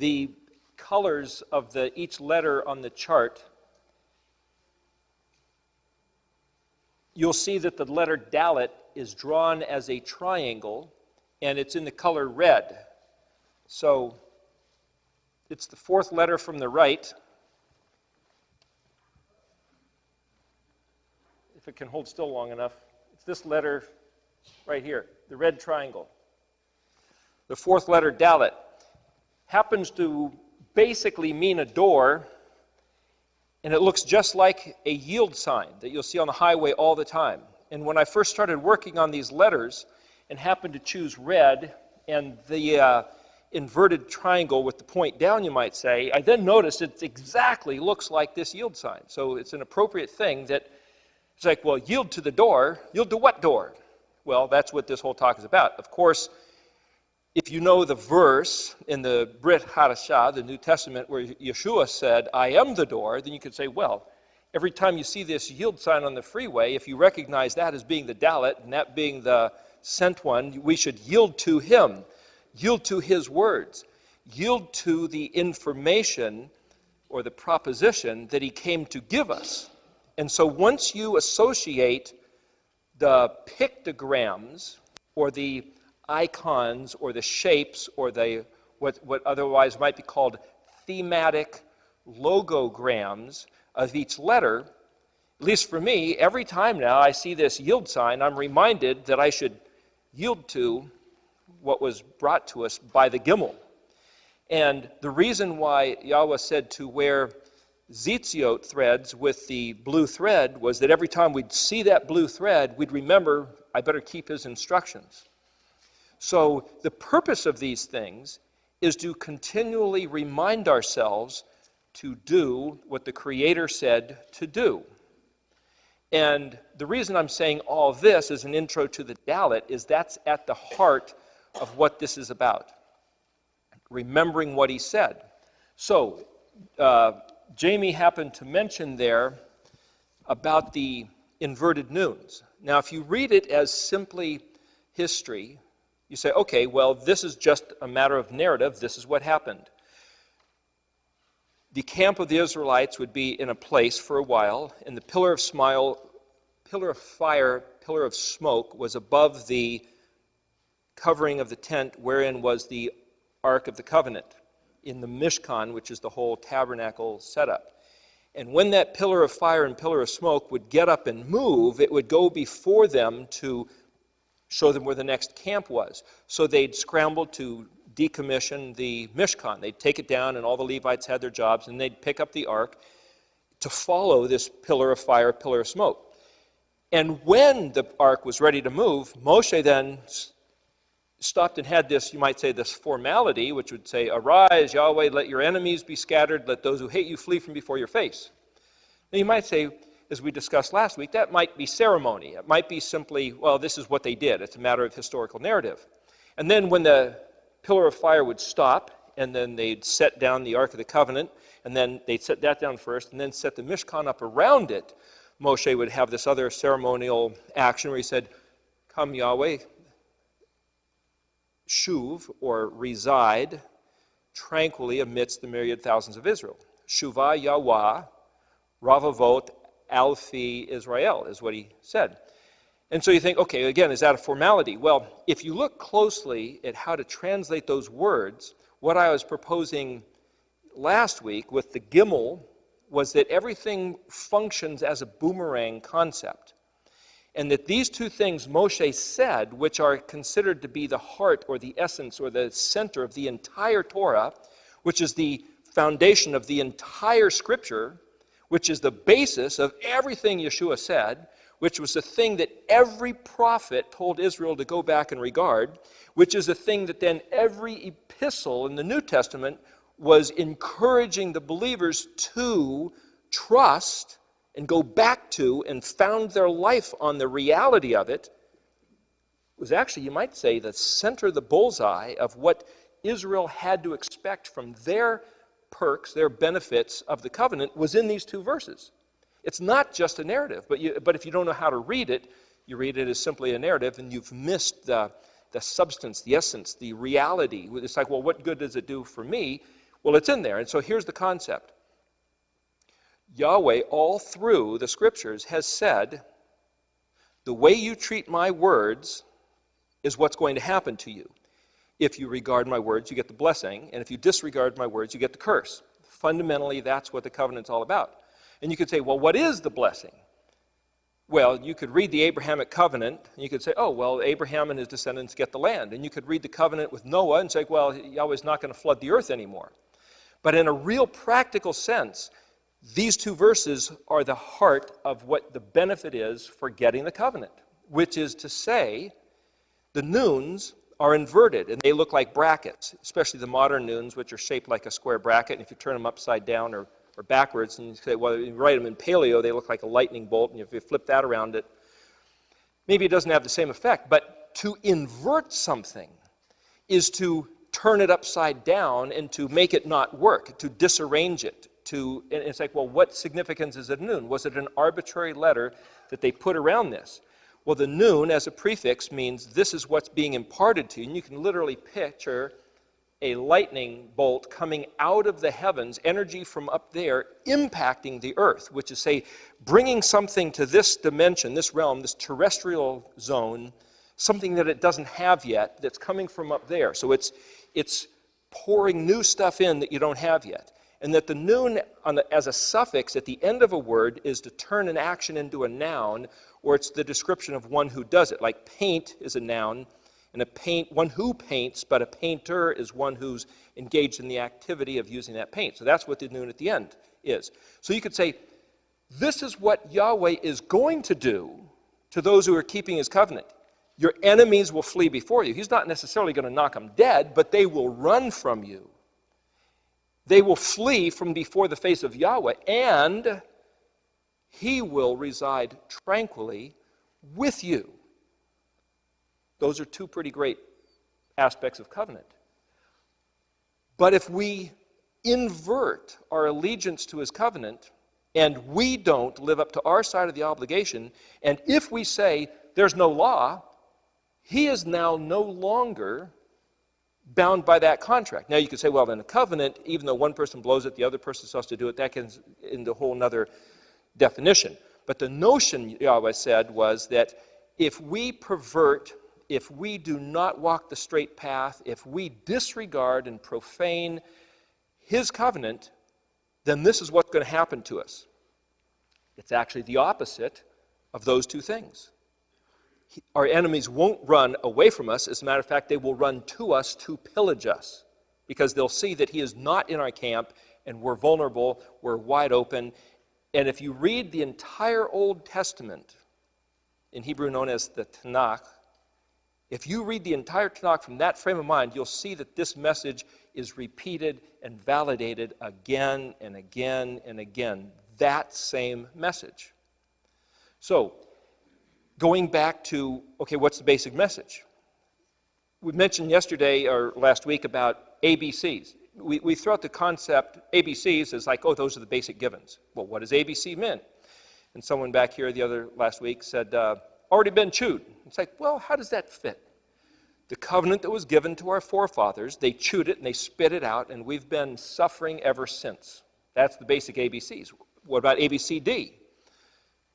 the colors of each letter on the chart, you'll see that the letter DALET is drawn as a triangle, and it's in the color red. So it's the fourth letter from the right. If it can hold still long enough, it's this letter right here, the red triangle. The fourth letter, DALET, happens to basically mean a door, and it looks just like a yield sign that you'll see on the highway all the time. And when I first started working on these letters and happened to choose red and the inverted triangle with the point down, you might say, I then noticed it exactly looks like this yield sign. So it's an appropriate thing that it's like, well, yield to the door. Yield to what door? Well, that's what this whole talk is about. Of course, if you know the verse in the Brit Hadashah, the New Testament, where Yeshua said, I am the door, then you could say, well, every time you see this yield sign on the freeway, if you recognize that as being the DALET and that being the sent one, we should yield to him, yield to his words, yield to the information or the proposition that he came to give us. And so once you associate the pictograms or the icons or the shapes or the what otherwise might be called thematic logograms of each letter, at least for me, every time now I see this yield sign, I'm reminded that I should yield to what was brought to us by the Gimel. And the reason why Yahweh said to wear zitziot threads with the blue thread was that every time we'd see that blue thread, we'd remember, I better keep his instructions. So the purpose of these things is to continually remind ourselves to do what the Creator said to do. And the reason I'm saying all this as an intro to the DALET is that's at the heart of what this is about. Remembering what he said. So, Jamie happened to mention there about the inverted noons. Now, if you read it as simply history, you say, okay, well, this is just a matter of narrative. This is what happened. The camp of the Israelites would be in a place for a while, and the pillar of fire, pillar of smoke was above the covering of the tent wherein was the Ark of the Covenant in the Mishkan, which is the whole tabernacle setup. And when that pillar of fire and pillar of smoke would get up and move, it would go before them to show them where the next camp was. So they'd scramble to decommission the Mishkan. They'd take it down, and all the Levites had their jobs, and they'd pick up the ark to follow this pillar of fire, pillar of smoke. And when the ark was ready to move, Moshe then stopped and had this, you might say, this formality, which would say, arise, Yahweh, let your enemies be scattered, let those who hate you flee from before your face. Now you might say, as we discussed last week, that might be ceremony. It might be simply, well, this is what they did. It's a matter of historical narrative. And then when the pillar of fire would stop, and then they'd set down the Ark of the Covenant, and then they'd set that down first, and then set the Mishkan up around it, Moshe would have this other ceremonial action where he said, come Yahweh, shuv, or reside, tranquilly amidst the myriad thousands of Israel. Shuvah Yahweh, Ravavot, Alfi Israel, is what he said. And so you think, okay, again, is that a formality? Well, if you look closely at how to translate those words, what I was proposing last week with the Gimel was that everything functions as a boomerang concept. And that these two things Moshe said, which are considered to be the heart or the essence or the center of the entire Torah, which is the foundation of the entire Scripture, which is the basis of everything Yeshua said, which was the thing that every prophet told Israel to go back and regard, which is the thing that then every epistle in the New Testament was encouraging the believers to trust and go back to and found their life on the reality of it, was actually, you might say, the center, the bullseye of what Israel had to expect from their perks, their benefits of the covenant, was in these two verses. It's not just a narrative, but if you don't know how to read it, you read it as simply a narrative, and you've missed the substance, the essence, the reality. It's like, well, what good does it do for me? Well, it's in there, and so here's the concept. Yahweh, all through the scriptures, has said, the way you treat my words is what's going to happen to you. If you regard my words, you get the blessing, and if you disregard my words, you get the curse. Fundamentally, that's what the covenant's all about. And you could say, well, what is the blessing? Well, you could read the Abrahamic covenant, and you could say, oh, well, Abraham and his descendants get the land. And you could read the covenant with Noah and say, well, Yahweh's not going to flood the earth anymore. But in a real practical sense, these two verses are the heart of what the benefit is for getting the covenant, which is to say, the noons are inverted, and they look like brackets, especially the modern noons, which are shaped like a square bracket. And if you turn them upside down or backwards, and you say, well, you write them in Paleo, they look like a lightning bolt, and if you flip that around it, maybe it doesn't have the same effect. But to invert something is to turn it upside down and to make it not work, to disarrange it. And it's like, well, what significance is it a noon? Was it an arbitrary letter that they put around this? Well, the noon as a prefix means this is what's being imparted to you. And you can literally picture a lightning bolt coming out of the heavens, energy from up there impacting the earth, which is, say, bringing something to this dimension, this realm, this terrestrial zone, something that it doesn't have yet that's coming from up there. So it's pouring new stuff in that you don't have yet. And that the noon as a suffix at the end of a word is to turn an action into a noun, or it's the description of one who does it. Like paint is a noun, and one who paints, but a painter is one who's engaged in the activity of using that paint. So that's what the noon at the end is. So you could say, this is what Yahweh is going to do to those who are keeping his covenant. Your enemies will flee before you. He's not necessarily going to knock them dead, but they will run from you. They will flee from before the face of Yahweh, and he will reside tranquilly with you. Those are two pretty great aspects of covenant. But if we invert our allegiance to his covenant, and we don't live up to our side of the obligation, and if we say there's no law, he is now no longer bound by that contract. Now you could say, well, in a covenant, even though one person blows it, the other person supposed to do it, that gets into a whole other definition. But the notion, Yahweh said, was that if we pervert, if we do not walk the straight path, if we disregard and profane his covenant, then this is what's going to happen to us. It's actually the opposite of those two things. Our enemies won't run away from us. As a matter of fact, they will run to us to pillage us because they'll see that he is not in our camp and we're vulnerable, we're wide open. And if you read the entire Old Testament, in Hebrew known as the Tanakh, if you read the entire Tanakh from that frame of mind, you'll see that this message is repeated and validated again and again and again. That same message. So, going back to, okay, what's the basic message? We mentioned yesterday or last week about ABCs. We throw out the concept, ABCs, as like, oh, those are the basic givens. Well, what does ABC mean? And someone back here last week said, already been chewed. It's like, well, how does that fit? The covenant that was given to our forefathers, they chewed it and they spit it out, and we've been suffering ever since. That's the basic ABCs. What about ABCD?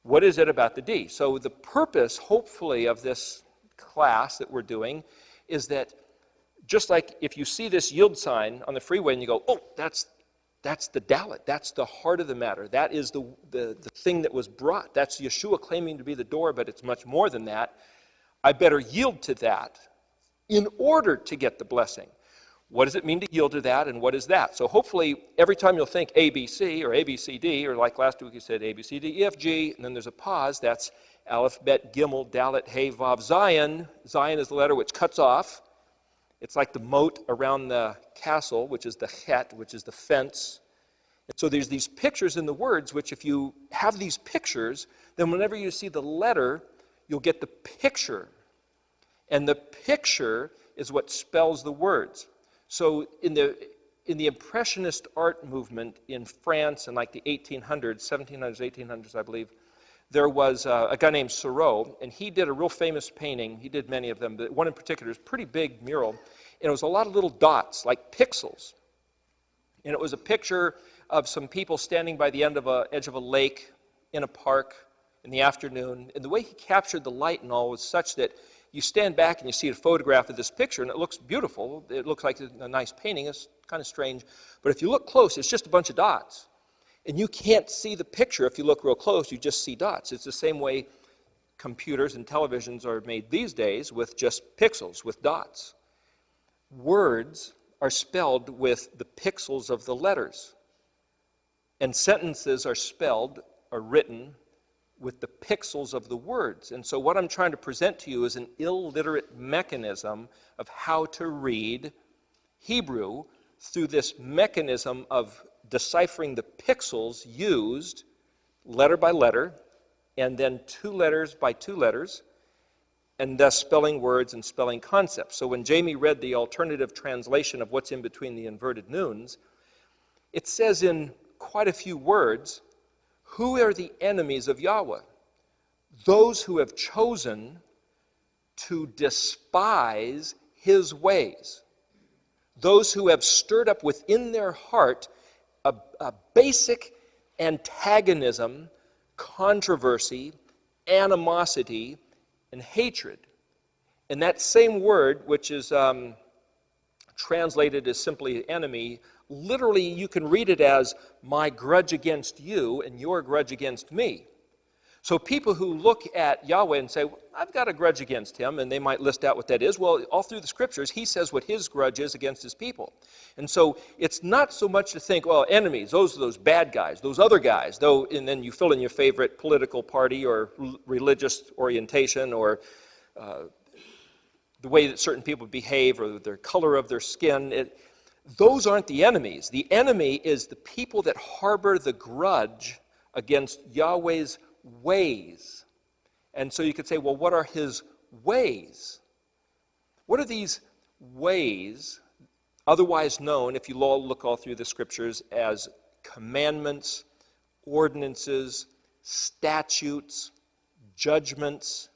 What is it about the D? So the purpose, hopefully, of this class that we're doing is that just like if you see this yield sign on the freeway and you go, oh, that's the DALET. That's the heart of the matter. That is the thing that was brought. That's Yeshua claiming to be the door, but it's much more than that. I better yield to that in order to get the blessing. What does it mean to yield to that, and what is that? So hopefully, every time you'll think ABC or ABCD, or like last week you said ABCD, EFG, and then there's a pause, that's Alef, Bet, Gimel, Dalet, Hey, Vav, Zion. Zion is the letter which cuts off. It's like the moat around the castle, which is the het, which is the fence. And so there's these pictures in the words, which if you have these pictures, then whenever you see the letter, you'll get the picture. And the picture is what spells the words. So in the Impressionist art movement in France in like the 1800s, 1700s, 1800s, I believe, there was a guy named Ceremonial, and he did a real famous painting. He did many of them, but one in particular is a pretty big mural, and it was a lot of little dots, like pixels. And it was a picture of some people standing by the edge of a lake in a park in the afternoon. And the way he captured the light and all was such that you stand back and you see a photograph of this picture, and it looks beautiful. It looks like a nice painting. It's kind of strange. But if you look close, it's just a bunch of dots. And you can't see the picture if you look real close. You just see dots. It's the same way computers and televisions are made these days, with just pixels, with dots. Words are spelled with the pixels of the letters. And sentences are written with the pixels of the words. And so what I'm trying to present to you is an illiterate mechanism of how to read Hebrew through this mechanism of deciphering the pixels used letter by letter, and then 2 letters by 2 letters, and thus spelling words and spelling concepts. So when Jamie read the alternative translation of what's in between the inverted nuns, it says in quite a few words, who are the enemies of Yahweh? Those who have chosen to despise his ways. Those who have stirred up within their heart a basic antagonism, controversy, animosity, and hatred. And that same word, which is translated as simply enemy, literally you can read it as my grudge against you and your grudge against me. So people who look at Yahweh and say, I've got a grudge against him, and they might list out what that is. Well, all through the scriptures, he says what his grudge is against his people. And so it's not so much to think, well, enemies, those are those bad guys, those other guys, though, and then you fill in your favorite political party or religious orientation or the way that certain people behave or the color of their skin. Those aren't the enemies. The enemy is the people that harbor the grudge against Yahweh's ways. And so you could say, well, what are his ways? What are these ways, otherwise known, if you look all through the scriptures, as commandments, ordinances, statutes, judgments?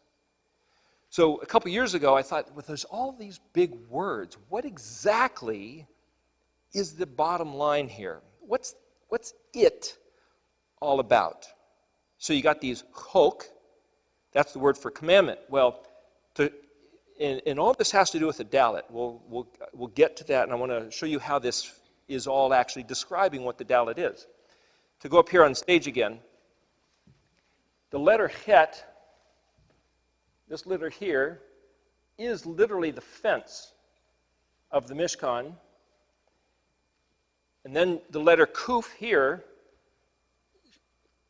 So a couple years ago, I thought, well, there's all these big words. What exactly is the bottom line here? What's it all about? So you got these chok, that's the word for commandment. Well, and all this has to do with the DALET. We'll get to that, and I want to show you how this is all actually describing what the DALET is. To go up here on stage again, the letter het, this letter here, is literally the fence of the Mishkan. And then the letter kuf here,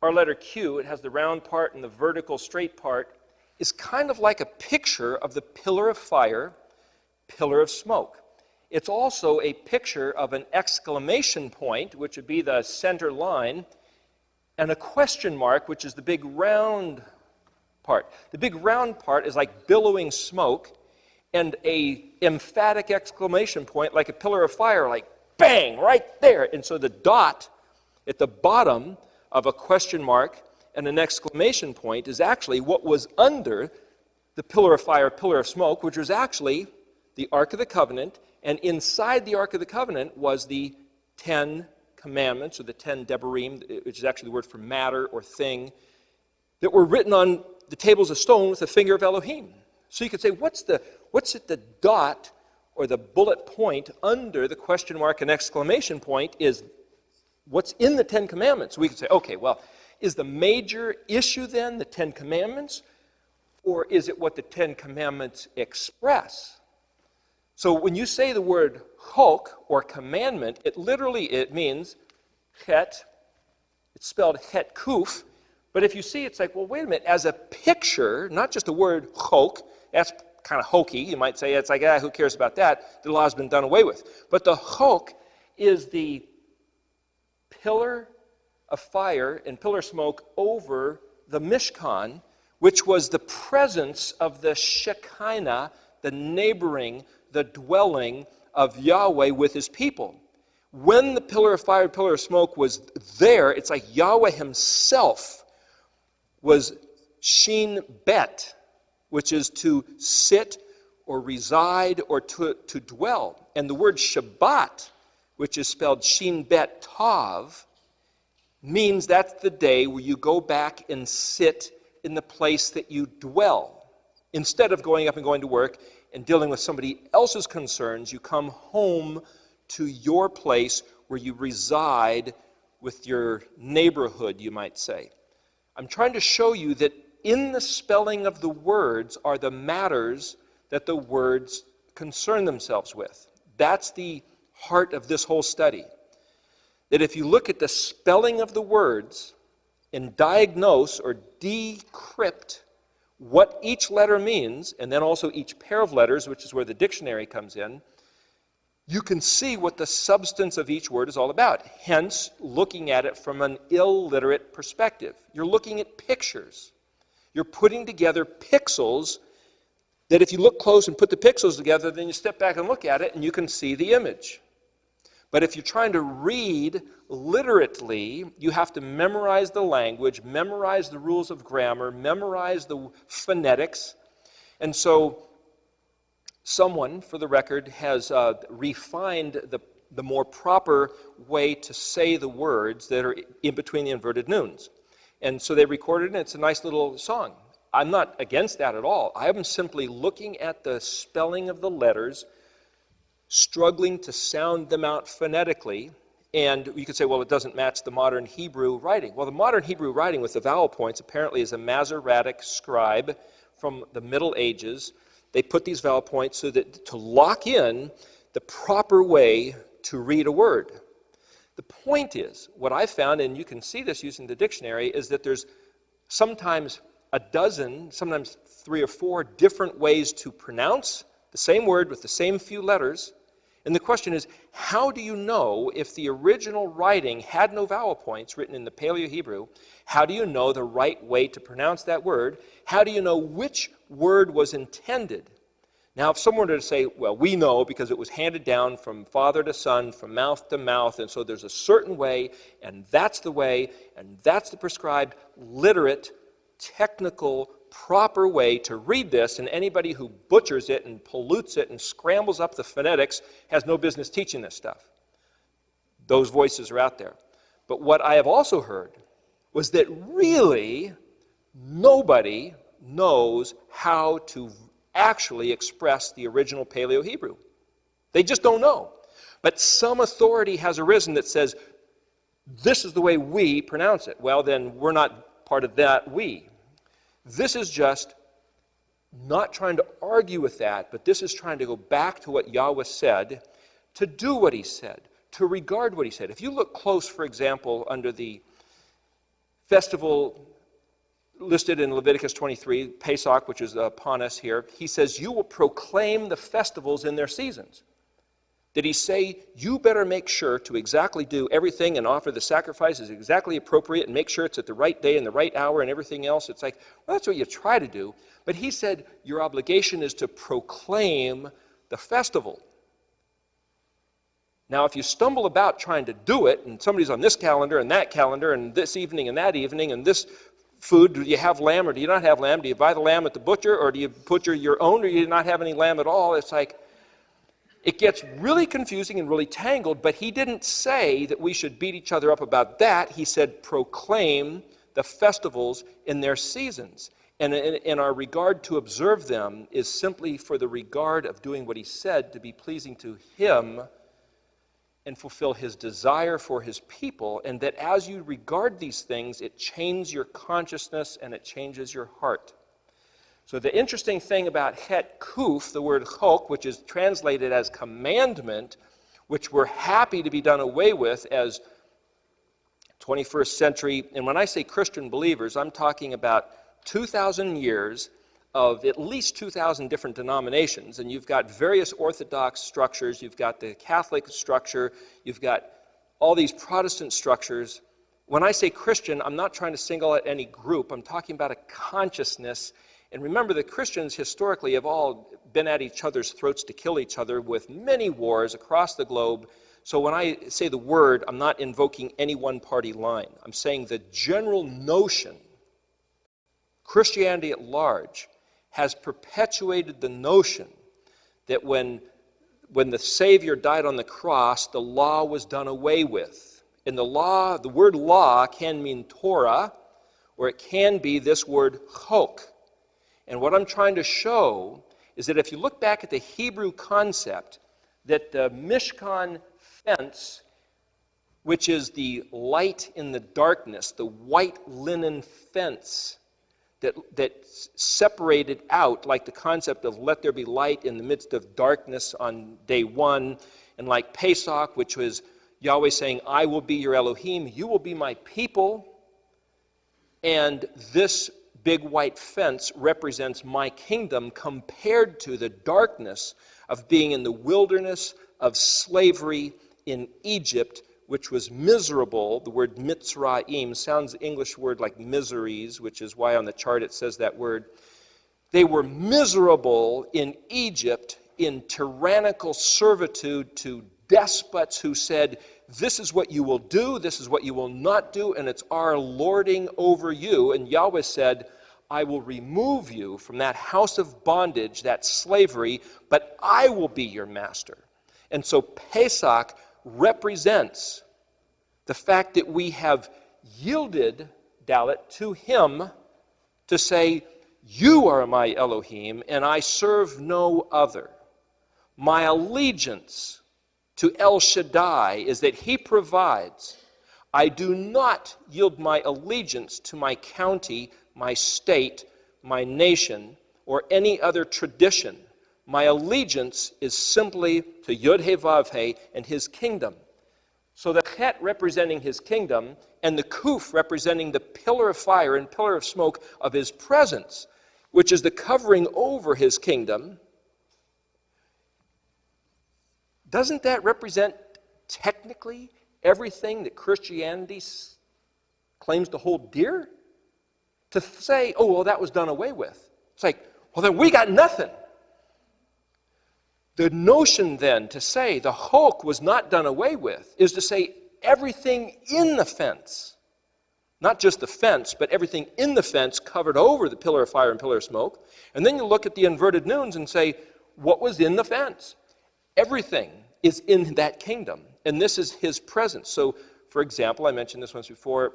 our letter Q, it has the round part and the vertical straight part, is kind of like a picture of the pillar of fire, pillar of smoke. It's also a picture of an exclamation point, which would be the center line, and a question mark, which is the big round part. The big round part is like billowing smoke, and a emphatic exclamation point, like a pillar of fire, like bang, right there. And so the dot at the bottom of a question mark and an exclamation point is actually what was under the pillar of fire, pillar of smoke, which was actually the Ark of the Covenant, and inside the Ark of the Covenant was the 10 commandments, or the 10 debarim, which is actually the word for matter or thing, that were written on the tables of stone with the finger of Elohim. So you could say, what's at the dot or the bullet point under the question mark and exclamation point is what's in the 10 commandments. We could say, okay, well, is the major issue then the 10 commandments, or is it what the 10 commandments express? So when you say the word chok, or commandment, it means het. It's spelled het kuf. But if you see, it's like, well, wait a minute. As a picture, not just a word chok, that's kind of hokey. You might say, it's like, who cares about that? The law's been done away with. But the chok is the pillar of fire and pillar of smoke over the Mishkan, which was the presence of the Shekinah, the neighboring, the dwelling of Yahweh with his people. When the pillar of fire, pillar of smoke was there, it's like Yahweh himself was Shin Bet, which is to sit or reside or to dwell. And the word Shabbat, which is spelled Shin Bet Tav, means that's the day where you go back and sit in the place that you dwell. Instead of going up and going to work and dealing with somebody else's concerns, you come home to your place where you reside with your neighborhood, you might say. I'm trying to show you that in the spelling of the words are the matters that the words concern themselves with. That's the heart of this whole study. That if you look at the spelling of the words and diagnose or decrypt what each letter means, and then also each pair of letters, which is where the dictionary comes in, you can see what the substance of each word is all about. Hence, looking at it from an illiterate perspective. You're looking at pictures. You're putting together pixels that if you look close and put the pixels together, then you step back and look at it and you can see the image. But if you're trying to read literately, you have to memorize the language, memorize the rules of grammar, memorize the phonetics. And so someone, for the record, has refined the more proper way to say the words that are in between the inverted nuns. And so they recorded it, and it's a nice little song. I'm not against that at all. I am simply looking at the spelling of the letters, struggling to sound them out phonetically, and you could say, well, it doesn't match the modern Hebrew writing. Well, the modern Hebrew writing with the vowel points apparently is a Masoretic scribe from the Middle Ages. They put these vowel points so that to lock in the proper way to read a word. The point is, what I found, and you can see this using the dictionary, is that there's sometimes a dozen, sometimes 3 or 4 different ways to pronounce the same word with the same few letters. And the question is, how do you know if the original writing had no vowel points written in the Paleo-Hebrew? How do you know the right way to pronounce that word? How do you know which word was intended? Now, if someone were to say, well, we know because it was handed down from father to son, from mouth to mouth, and so there's a certain way, and that's the way, and that's the prescribed, literate, technical, proper way to read this, and anybody who butchers it and pollutes it and scrambles up the phonetics has no business teaching this stuff. Those voices are out there. But what I have also heard was that really nobody knows how to actually express the original Paleo-Hebrew. They just don't know. But some authority has arisen that says, this is the way we pronounce it. Well, then we're not part of that we. This is just not trying to argue with that, but this is trying to go back to what Yahweh said, to do what he said, to regard what he said. If you look close, for example, under the festival listed in Leviticus 23, Pesach, which is upon us here, he says, you will proclaim the festivals in their seasons. Did he say, you better make sure to exactly do everything and offer the sacrifices exactly appropriate and make sure it's at the right day and the right hour and everything else? It's like, well, that's what you try to do. But he said, your obligation is to proclaim the festival. Now, if you stumble about trying to do it, and somebody's on this calendar and that calendar and this evening and that evening and this food, do you have lamb or do you not have lamb? Do you buy the lamb at the butcher or do you butcher your own or do you not have any lamb at all? It's like, it gets really confusing and really tangled, but he didn't say that we should beat each other up about that. He said proclaim the festivals in their seasons. And in our regard to observe them is simply for the regard of doing what he said to be pleasing to him and fulfill his desire for his people. And that as you regard these things, it changes your consciousness and it changes your heart. So the interesting thing about het kuf, the word chok, which is translated as commandment, which we're happy to be done away with as 21st century, and when I say Christian believers, I'm talking about 2,000 years of at least 2,000 different denominations, and you've got various Orthodox structures, you've got the Catholic structure, you've got all these Protestant structures. When I say Christian, I'm not trying to single out any group, I'm talking about a consciousness. And remember, the Christians historically have all been at each other's throats to kill each other with many wars across the globe. So when I say the word, I'm not invoking any one party line. I'm saying the general notion, Christianity at large, has perpetuated the notion that when when the Savior died on the cross, the law was done away with. And the word law can mean Torah, or it can be this word chok. And what I'm trying to show is that if you look back at the Hebrew concept, that the Mishkan fence, which is the light in the darkness, the white linen fence that separated out, like the concept of let there be light in the midst of darkness on day one, and like Pesach, which was Yahweh saying, I will be your Elohim, you will be my people, and this big white fence represents my kingdom compared to the darkness of being in the wilderness of slavery in Egypt, which was miserable. The word Mitzrayim sounds English word like miseries, which is why on the chart it says that word. They were miserable in Egypt in tyrannical servitude to despots who said, this is what you will do, this is what you will not do, and it's our lording over you. And Yahweh said, I will remove you from that house of bondage, that slavery, but I will be your master. And so Pesach represents the fact that we have yielded, DALET, to him to say, you are my Elohim, and I serve no other. My allegiance to El Shaddai is that he provides. I do not yield my allegiance to my county, my state, my nation, or any other tradition. My allegiance is simply to Yod-Heh-Vav-Heh and his kingdom. So the Chet representing his kingdom and the Kuf representing the pillar of fire and pillar of smoke of his presence, which is the covering over his kingdom, doesn't that represent technically everything that Christianity claims to hold dear? To say, oh, well, that was done away with. It's like, well, then we got nothing. The notion then to say the Hulk was not done away with is to say everything in the fence, not just the fence, but everything in the fence covered over the pillar of fire and pillar of smoke. And then you look at the inverted noons and say, what was in the fence? Everything is in that kingdom, and this is his presence. So, for example, I mentioned this once before,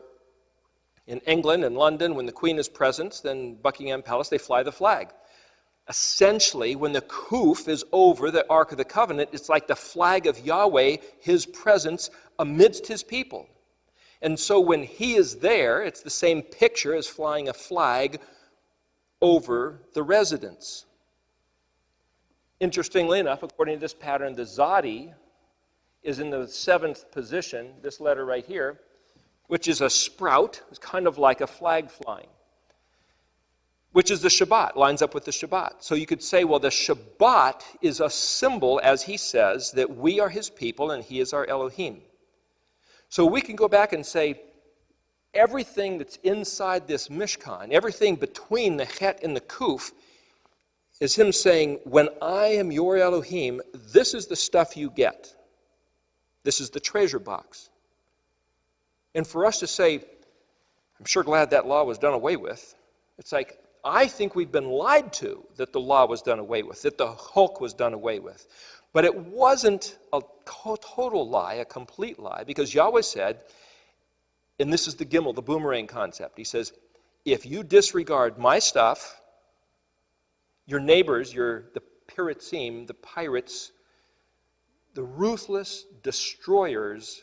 in England and London, when the Queen is present, then Buckingham Palace, they fly the flag. Essentially, when the Kuf is over the Ark of the Covenant, it's like the flag of Yahweh, his presence amidst his people. And so when he is there, it's the same picture as flying a flag over the residence. Interestingly enough, according to this pattern, the Zadi is in the 7th position, this letter right here, which is a sprout. It's kind of like a flag flying, which is the Shabbat, lines up with the Shabbat. So you could say, well, the Shabbat is a symbol, as he says, that we are his people and he is our Elohim. So we can go back and say, everything that's inside this Mishkan, everything between the Het and the Kuf, is him saying, when I am your Elohim, this is the stuff you get. This is the treasure box. And for us to say, I'm sure glad that law was done away with, it's like, I think we've been lied to that the law was done away with, that the Hulk was done away with. But it wasn't a total lie, a complete lie, because Yahweh said, and this is the Gimel, the boomerang concept, he says, if you disregard my stuff, your neighbors, the piratzim, the pirates, the ruthless destroyers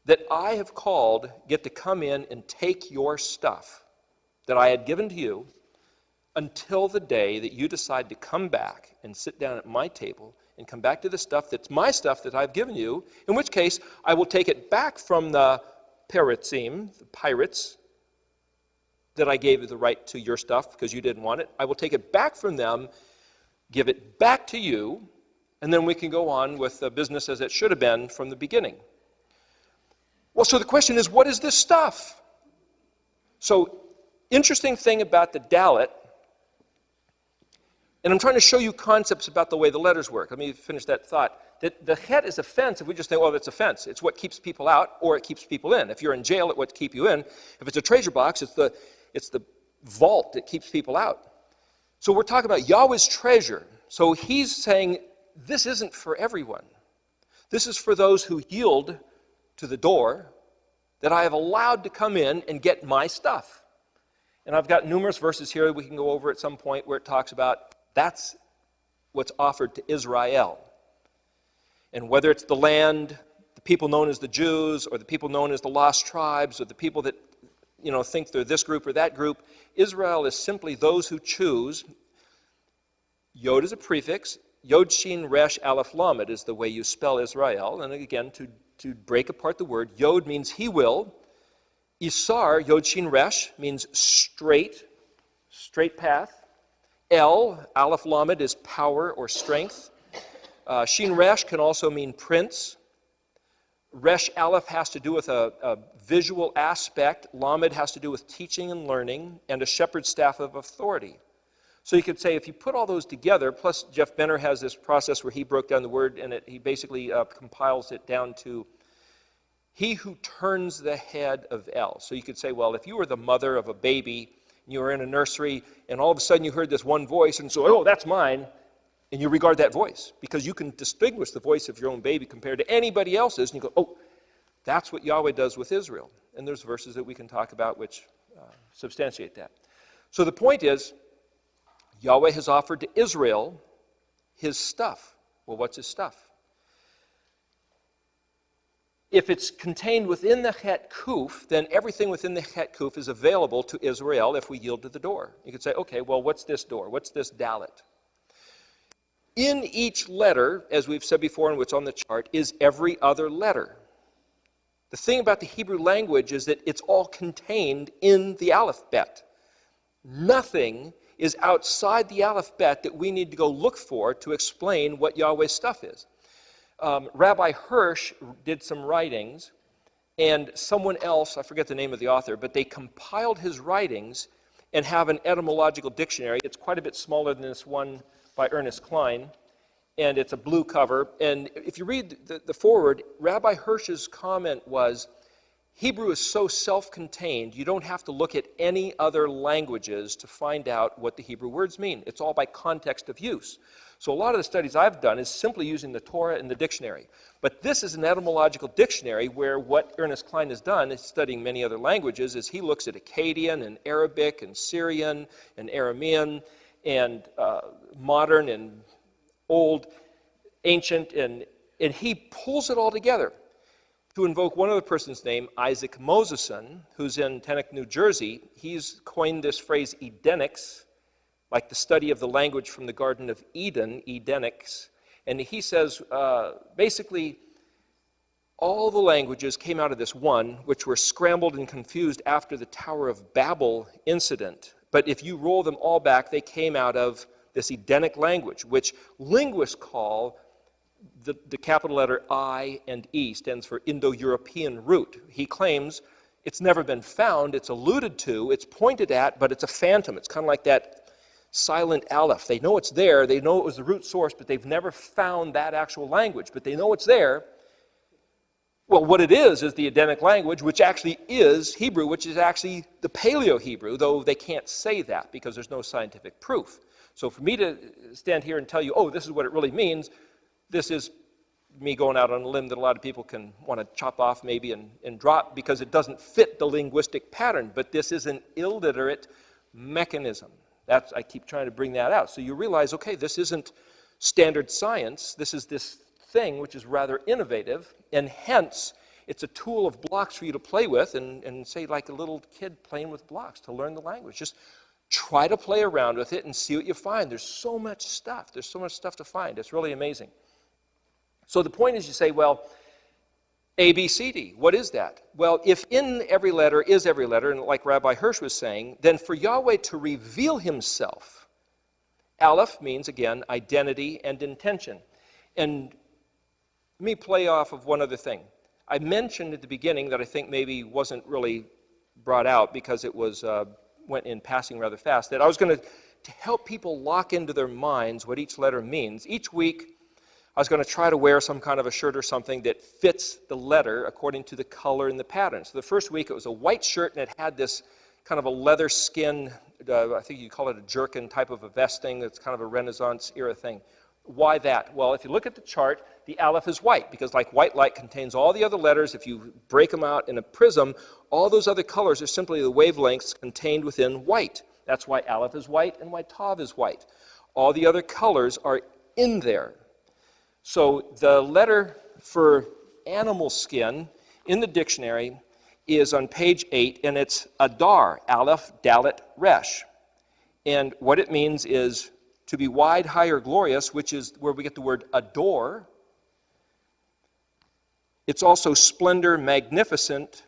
that I have called get to come in and take your stuff that I had given to you until the day that you decide to come back and sit down at my table and come back to the stuff that's my stuff that I've given you, in which case I will take it back from the piratzim, the pirates, that I gave you the right to your stuff because you didn't want it. I will take it back from them, give it back to you, and then we can go on with the business as it should have been from the beginning. Well, so the question is, what is this stuff? So, interesting thing about the DALET, and I'm trying to show you concepts about the way the letters work. Let me finish that thought. That the Het is a fence, if we just think, well, it's a fence. It's what keeps people out or it keeps people in. If you're in jail, it what keep you in. If it's a treasure box, it's the vault that keeps people out. So we're talking about Yahweh's treasure. So he's saying, this isn't for everyone. This is for those who yield to the door that I have allowed to come in and get my stuff. And I've got numerous verses here we can go over at some point where it talks about that's what's offered to Israel. And whether it's the land, the people known as the Jews, or the people known as the lost tribes, or the people that think they're this group or that group, Israel is simply those who choose. Yod is a prefix. Yod, Shin, Resh, Alef, Lamed is the way you spell Israel. And again, to break apart the word, Yod means he will. Isar, Yod, Shin, Resh, means straight path. El, Alef, Lamed, is power or strength. Shin, Resh can also mean prince. Resh, Alef has to do with a visual aspect. Lamed has to do with teaching and learning, and a shepherd's staff of authority. So you could say, if you put all those together, plus Jeff Benner has this process where he broke down the word, and he basically compiles it down to he who turns the head of El. So you could say, well, if you were the mother of a baby, and you were in a nursery, and all of a sudden you heard this one voice, and so, oh, that's mine, and you regard that voice, because you can distinguish the voice of your own baby compared to anybody else's, and you go, oh, that's what Yahweh does with Israel. And there's verses that we can talk about which substantiate that. So the point is, Yahweh has offered to Israel his stuff. Well, what's his stuff? If it's contained within the Het Kuf, then everything within the Het Kuf is available to Israel if we yield to the door. You could say, okay, well, what's this door? What's this DALET? In each letter, as we've said before and what's on the chart, is every other letter. The thing about the Hebrew language is that it's all contained in the alphabet. Nothing is outside the alphabet that we need to go look for to explain what Yahweh's stuff is. Rabbi Hirsch did some writings, and someone else, I forget the name of the author, but they compiled his writings and have an etymological dictionary. It's quite a bit smaller than this one by Ernest Klein, and it's a blue cover. And if you read the foreword, Rabbi Hirsch's comment was, Hebrew is so self-contained, you don't have to look at any other languages to find out what the Hebrew words mean. It's all by context of use. So a lot of the studies I've done is simply using the Torah and the dictionary. But this is an etymological dictionary where what Ernest Klein has done is studying many other languages is he looks at Akkadian and Arabic and Syrian and Aramean and modern and old, ancient, and he pulls it all together to invoke one other person's name, Isaac Moseson, who's in Teaneck, New Jersey. He's coined this phrase Edenics, like the study of the language from the Garden of Eden, Edenics. And he says, basically, all the languages came out of this one, which were scrambled and confused after the Tower of Babel incident. But if you roll them all back, they came out of this Edenic language, which linguists call the capital letter I and E stands for Indo-European root. He claims it's never been found, it's alluded to, it's pointed at, but it's a phantom. It's kind of like that silent Alef. They know it's there, they know it was the root source, but they've never found that actual language, but they know it's there. Well, what it is the Edenic language, which actually is Hebrew, which is actually the Paleo-Hebrew, though they can't say that because there's no scientific proof. So for me to stand here and tell you, oh, this is what it really means, this is me going out on a limb that a lot of people can want to chop off maybe and drop because it doesn't fit the linguistic pattern. But this is an illiterate mechanism. I keep trying to bring that out. So you realize, okay, this isn't standard science. This is this thing which is rather innovative, and hence it's a tool of blocks for you to play with and say like a little kid playing with blocks to learn the language. Just try to play around with it and see what you find. There's so much stuff. There's so much stuff to find. It's really amazing. So the point is you say, well, A, B, C, D, what is that? Well, if in every letter is every letter, and like Rabbi Hirsch was saying, then for Yahweh to reveal himself, Alef means, again, identity and intention. And let me play off of one other thing. I mentioned at the beginning that I think maybe wasn't really brought out because it was went in passing rather fast, that I was going to help people lock into their minds what each letter means. Each week, I was going to try to wear some kind of a shirt or something that fits the letter according to the color and the pattern. So the first week, it was a white shirt, and it had this kind of a leather skin, I think you call it a jerkin type of a vest thing. That's kind of a Renaissance era thing. Why that? Well, if you look at the chart, the Alef is white, because like white light contains all the other letters. If you break them out in a prism, all those other colors are simply the wavelengths contained within white. That's why Alef is white and why Tav is white. All the other colors are in there. So the letter for animal skin in the dictionary is on page 8, and it's Adar, Alef, Dalet, Resh. And what it means is to be wide, high, or glorious, which is where we get the word adore. It's also splendor, magnificent.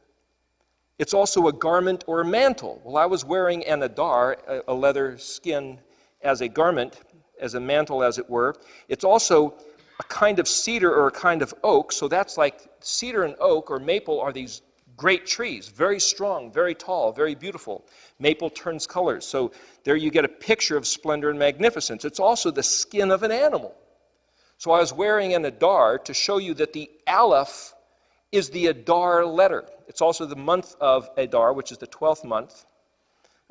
It's also a garment or a mantle. Well, I was wearing an Adar, a leather skin, as a garment, as a mantle, as it were. It's also a kind of cedar or a kind of oak. So that's like cedar and oak or maple are these great trees, very strong, very tall, very beautiful. Maple turns colors. So there you get a picture of splendor and magnificence. It's also the skin of an animal. So I was wearing an Adar to show you that the Alef is the Adar letter. It's also the month of Adar, which is the 12th month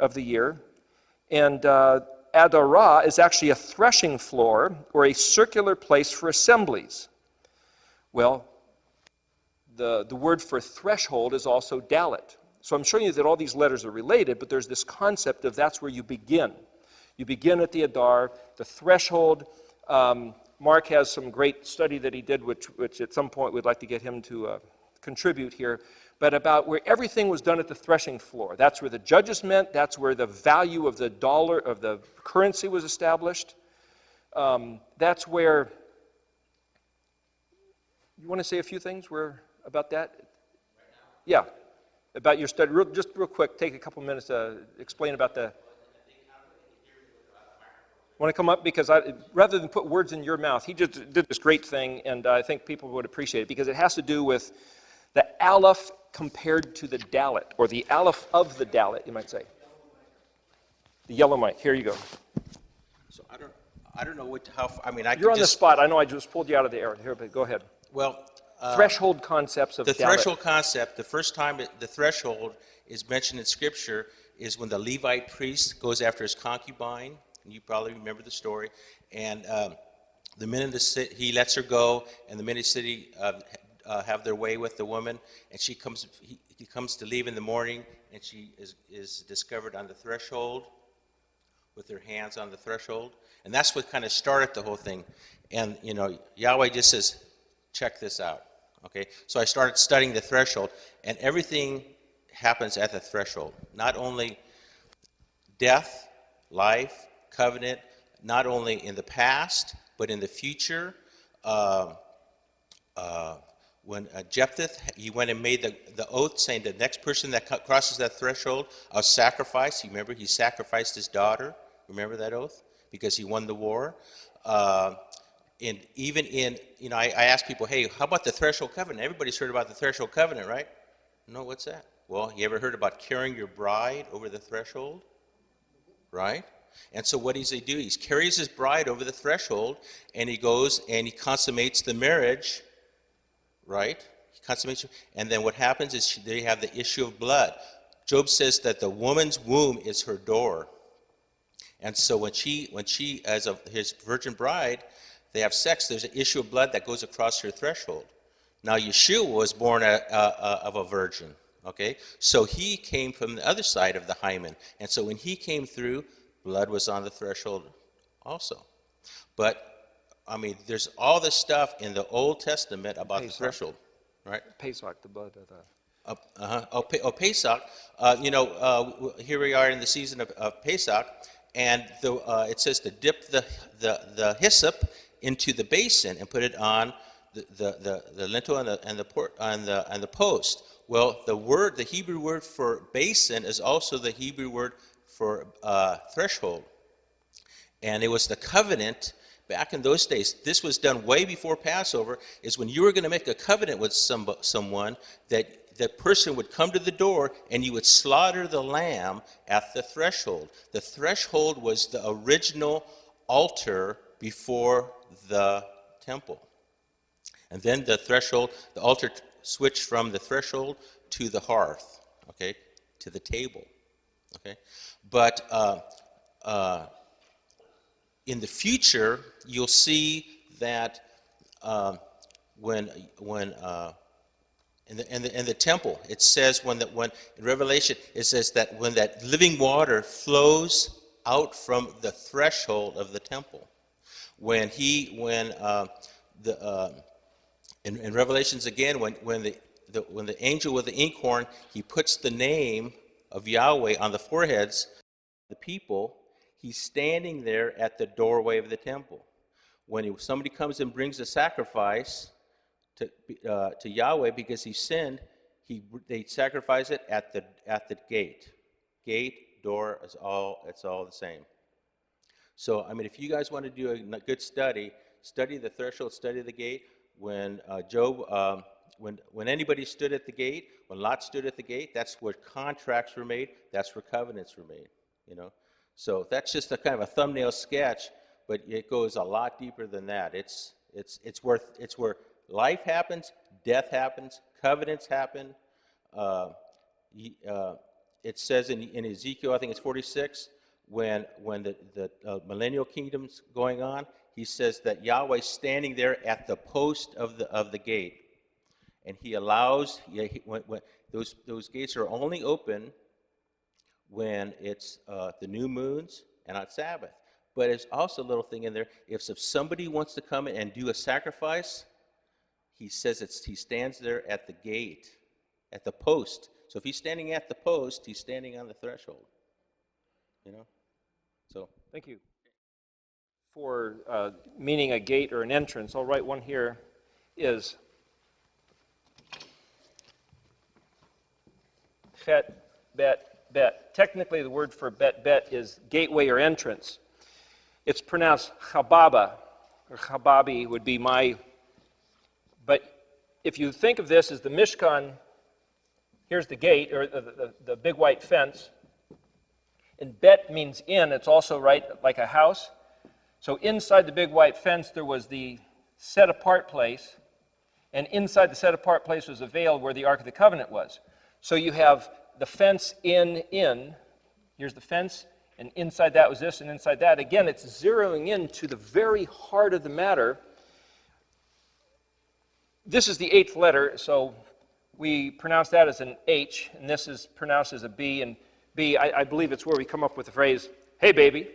of the year. And Adarah is actually a threshing floor or a circular place for assemblies. Well, the word for threshold is also Dalet. So I'm showing you that all these letters are related, but there's this concept of that's where you begin. You begin at the Adar, the threshold. Mark has some great study that he did, which at some point we'd like to get him to contribute here, but about where everything was done at the threshing floor. That's where the judges met. That's where the value of the dollar, of the currency was established. That's where, you want to say a few things about that? Yeah, about your study. Just real quick, take a couple minutes to explain about the... Want to come up? Because rather than put words in your mouth, he just did this great thing, and I think people would appreciate it, because it has to do with the Alef compared to the Dalet, or the Alef of the Dalet, you might say. The yellow mic. Here you go. So I don't know You're on the spot. I know I just pulled you out of the air. Here, but go ahead. Well, threshold concepts of the Dalet. threshold concept. The first time the threshold is mentioned in Scripture is when the Levite priest goes after his concubine. You probably remember the story. And the men in the city, he lets her go, and the men in the city have their way with the woman. And he comes to leave in the morning, and she is discovered on the threshold with her hands on the threshold. And that's what kind of started the whole thing. And, Yahweh just says, check this out. Okay? So I started studying the threshold, and everything happens at the threshold. Not only death, life, covenant, not only in the past, but in the future. When Jephthah, he went and made the oath saying the next person that crosses that threshold, I'll sacrifice. You remember, he sacrificed his daughter. Remember that oath? Because he won the war. And even in, I ask people, hey, how about the threshold covenant? Everybody's heard about the threshold covenant, right? No, what's that? Well, you ever heard about carrying your bride over the threshold? Right? And so what does he do? He carries his bride over the threshold, and he goes and he consummates the marriage, right? He consummates, and then what happens is they have the issue of blood. Job says that the woman's womb is her door. And so when she as his virgin bride, they have sex, there's an issue of blood that goes across her threshold. Now Yeshua was born of a virgin, okay? So he came from the other side of the hymen. And so when he came through, blood was on the threshold also. But, there's all this stuff in the Old Testament about Pesach. The threshold, right? Pesach, the blood of the... Pesach. Here we are in the season of Pesach, and it says to dip the hyssop into the basin and put it on the lintel and the post. Well, the Hebrew word for basin is also the Hebrew word for threshold. And it was the covenant back in those days. This was done way before Passover, is when you were going to make a covenant with someone, that the person would come to the door and you would slaughter the lamb at the threshold. The threshold was the original altar before the temple. And then the altar switched from the threshold to the hearth, okay, to the table, okay. But in the future, you'll see that when in the temple, it says when in Revelation it says that when that living water flows out from the threshold of the temple, in Revelations again, when the angel with the inkhorn, he puts the name of Yahweh on the foreheads of the people, he's standing there at the doorway of the temple. When somebody comes and brings a sacrifice to Yahweh because he sinned, they sacrifice it at the gate. Gate, door, it's all the same. So, I mean, if you guys want to do a good study the threshold, study the gate. When Job, when anybody stood at the gate, when Lot stood at the gate, that's where contracts were made. That's where covenants were made. You know, so that's just a kind of a thumbnail sketch, but it goes a lot deeper than that. It's where life happens, death happens, covenants happen. It says in Ezekiel, I think it's 46, when the millennial kingdom's going on, he says that Yahweh's standing there at the post of the gate, and he allows when those gates are only open when it's the new moons and on Sabbath. But there's also a little thing in there. If somebody wants to come in and do a sacrifice, he says he stands there at the gate, at the post. So if he's standing at the post, he's standing on the threshold. You know? So. Thank you. For meaning a gate or an entrance, I'll write one here, is chet, bet. Technically, the word for bet is gateway or entrance. It's pronounced chababa, or chababi would be but if you think of this as the Mishkan, here's the gate, or the big white fence, and bet means in, it's also like a house. So inside the big white fence there was the set-apart place, and inside the set-apart place was a veil where the Ark of the Covenant was. So you have the fence in, here's the fence, and inside that was this, and inside that. Again, it's zeroing in to the very heart of the matter. This is the 8th letter, so we pronounce that as an H, and this is pronounced as a B, and B, I believe it's where we come up with the phrase, hey baby.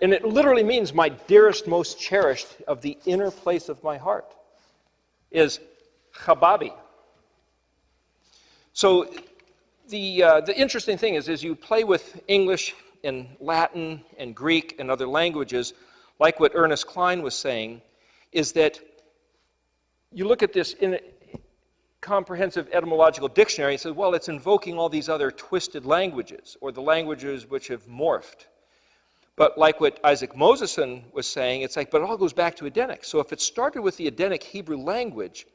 And it literally means my dearest, most cherished of the inner place of my heart is chababi. So the interesting thing is, as you play with English and Latin and Greek and other languages, like what Ernest Klein was saying, is that you look at this in a comprehensive etymological dictionary and say, well, it's invoking all these other twisted languages, or the languages which have morphed. But like what Isaac Moseson was saying, it's like, but it all goes back to Edenic. So if it started with the Edenic Hebrew language,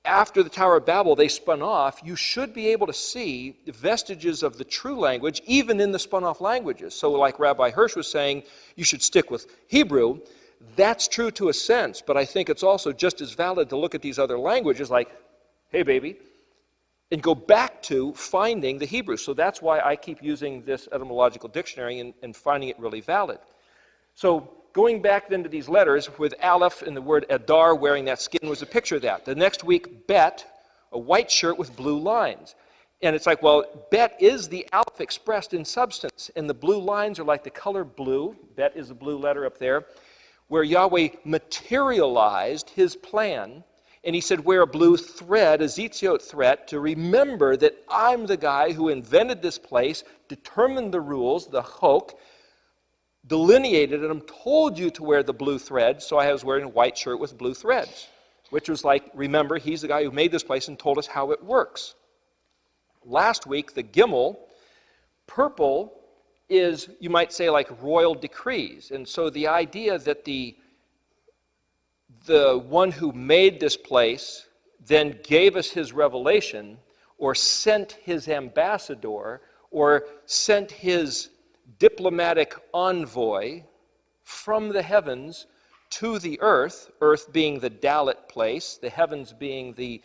after the Tower of Babel, they spun off, you should be able to see vestiges of the true language, even in the spun-off languages. So like Rabbi Hirsch was saying, you should stick with Hebrew. That's true to a sense, but I think it's also just as valid to look at these other languages like, hey, baby, and go back to finding the Hebrew. So that's why I keep using this etymological dictionary and finding it really valid. So going back then to these letters, with Alef and the word Adar wearing that skin was a picture of that. The next week, Bet, a white shirt with blue lines. And it's like, well, Bet is the Alef expressed in substance, and the blue lines are like the color blue. Bet is the blue letter up there, where Yahweh materialized his plan. And he said, wear a blue thread, a zitziot thread, to remember that I'm the guy who invented this place, determined the rules, the chok, delineated them, told you to wear the blue thread, so I was wearing a white shirt with blue threads, which was like, remember, he's the guy who made this place and told us how it works. Last week, the gimel, purple, is, you might say, like royal decrees. And so the idea that the one who made this place then gave us his revelation, or sent his ambassador, or sent his diplomatic envoy from the heavens to the earth being the DALET place, the heavens being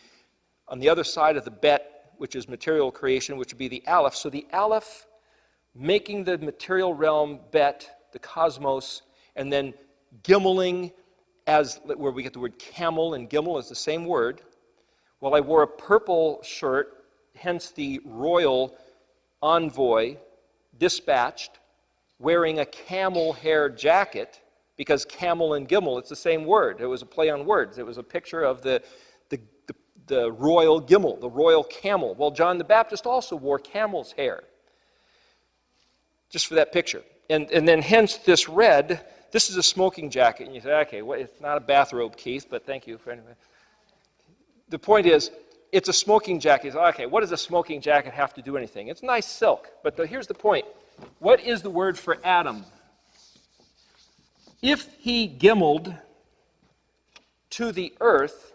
on the other side of the Bet, which is material creation, which would be the Alef. So the Alef making the material realm Bet the cosmos, and then gimmeling, as where we get the word camel, and gimel is the same word. Well, I wore a purple shirt, hence the royal envoy dispatched, wearing a camel hair jacket, because camel and gimel, it's the same word. It was a play on words. It was a picture of the royal gimel, the royal camel. Well, John the Baptist also wore camel's hair, just for that picture. And then hence this red, this is a smoking jacket. And you say, okay, well, it's not a bathrobe, Keith, but thank you for anyway. The point is, it's a smoking jacket. You say, okay, what does a smoking jacket have to do anything? It's nice silk, but here's the point. What is the word for Adam? If he gimmeled to the earth,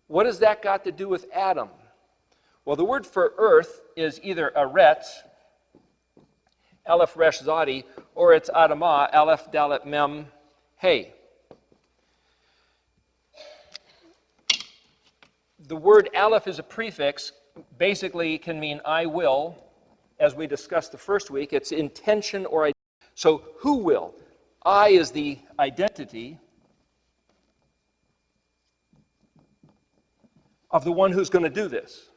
what has that got to do with Adam? Well, the word for earth is either eret, Alef resh zadi, or it's Adamah, Alef dalet mem hey. The word Alef is a prefix, basically can mean I will, as we discussed the first week. It's intention or identity. So who will? I is the identity of the one who's going to do this.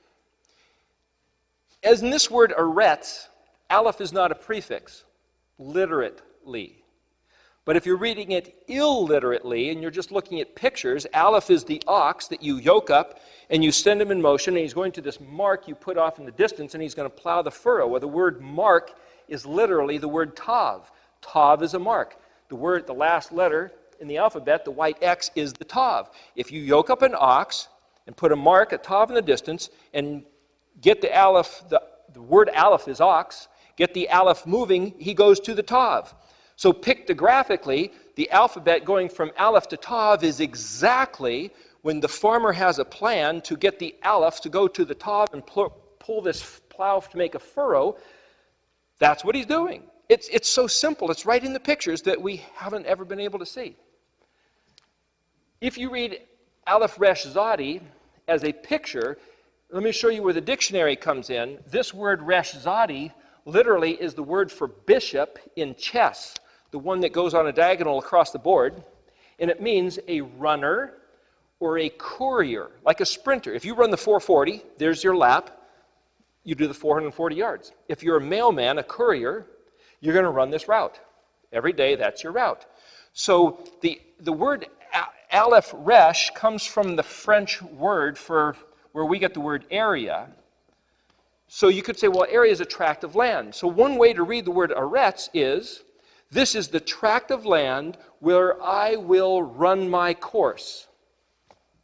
As in this word eret, Alef is not a prefix, literately. But if you're reading it illiterately and you're just looking at pictures, Alef is the ox that you yoke up and you send him in motion, and he's going to this mark you put off in the distance, and he's going to plow the furrow. Well, the word mark is literally the word tav. Tav is a mark. The last letter in the alphabet, the white X, is the tav. If you yoke up an ox and put a mark, a tav in the distance, and get the Alef, the word Alef is ox, get the Alef moving, he goes to the tav. So pictographically, the alphabet going from Alef to tav is exactly when the farmer has a plan to get the Alef to go to the tav and pull this plow to make a furrow. That's what he's doing. It's so simple. It's right in the pictures that we haven't ever been able to see. If you read Alef resh zadi as a picture, let me show you where the dictionary comes in. This word resh zadi literally is the word for bishop in chess, the one that goes on a diagonal across the board, and it means a runner or a courier, like a sprinter. If you run the 440, there's your lap. You do the 440 yards. If you're a mailman, a courier, you're going to run this route. Every day, that's your route. So the word Alef resh comes from the French word for where we get the word area. So you could say, well, area is a tract of land. So one way to read the word eretz is, this is the tract of land where I will run my course.